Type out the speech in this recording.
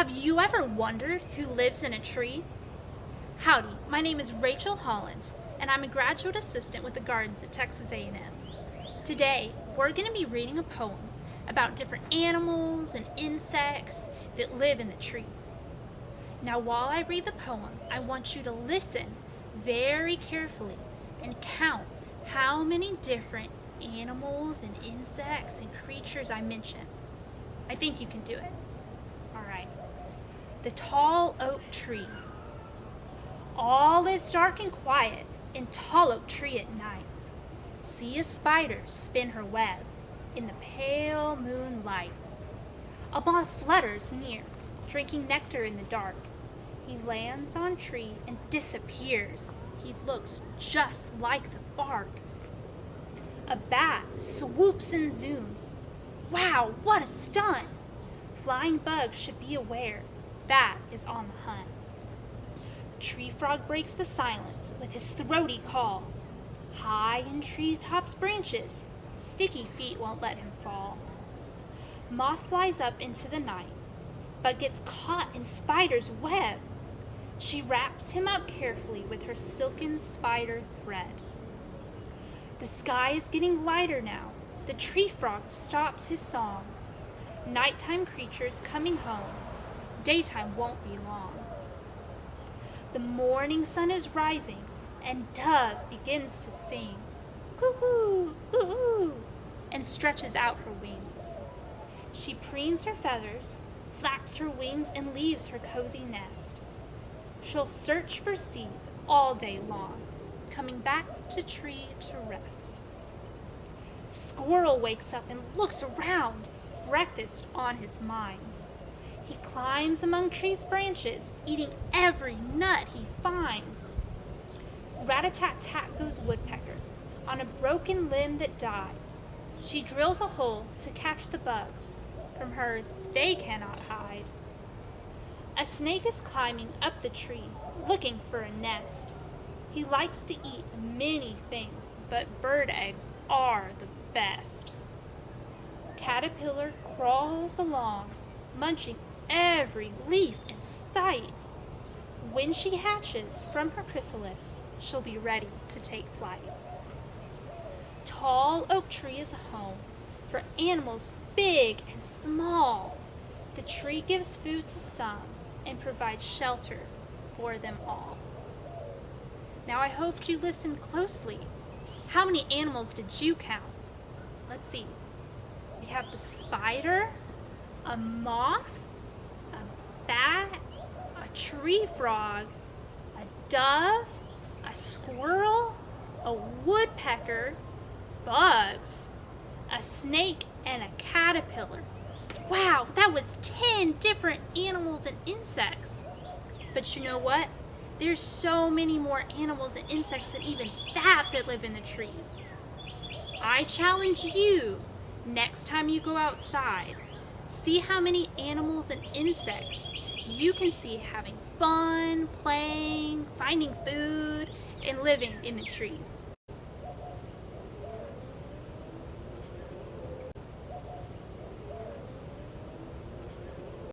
Have you ever wondered who lives in a tree? Howdy, my name is Rachel Holland, and I'm a graduate assistant with the Gardens at Texas A&M. Today, we're going to be reading a poem about different animals and insects that live in the trees. Now, while I read the poem, I want you to listen very carefully and count how many different animals and insects and creatures I mention. I think you can do it. All right. The tall oak tree. All is dark and quiet in tall oak tree at night. See a spider spin her web in the pale moonlight. A moth flutters near, drinking nectar in the dark. He lands on tree and disappears. He looks just like the bark. A bat swoops and zooms. Wow, what a stunt! Flying bugs should be aware. Bat is on the hunt. Tree frog breaks the silence with his throaty call. High in tree tops branches, sticky feet won't let him fall. Moth flies up into the night, but gets caught in spider's web. She wraps him up carefully with her silken spider thread. The sky is getting lighter now. The tree frog stops his song. Nighttime creatures coming home. Daytime won't be long. The morning sun is rising, and dove begins to sing. Coo-hoo, ooh-ooh, and stretches out her wings. She preens her feathers, flaps her wings, and leaves her cozy nest. She'll search for seeds all day long, coming back to tree to rest. Squirrel wakes up and looks around, breakfast on his mind. He climbs among trees' branches, eating every nut he finds. Rat-a-tat-tat goes woodpecker on a broken limb that died. She drills a hole to catch the bugs. From her they cannot hide. A snake is climbing up the tree, looking for a nest. He likes to eat many things, but bird eggs are the best. Caterpillar crawls along, munching every leaf in sight. When she hatches from her chrysalis, she'll be ready to take flight. Tall oak tree is a home for animals big and small. The tree gives food to some and provides shelter for them all. Now I hoped you listened closely. How many animals did you count? Let's see. We have the spider, a moth, a bat, a tree frog, a dove, a squirrel, a woodpecker, bugs, a snake, and a caterpillar. Wow, that was 10 different animals and insects. But you know what? There's so many more animals and insects than even that live in the trees. I challenge you, next time you go outside, see how many animals and insects you can see having fun, playing, finding food, and living in the trees.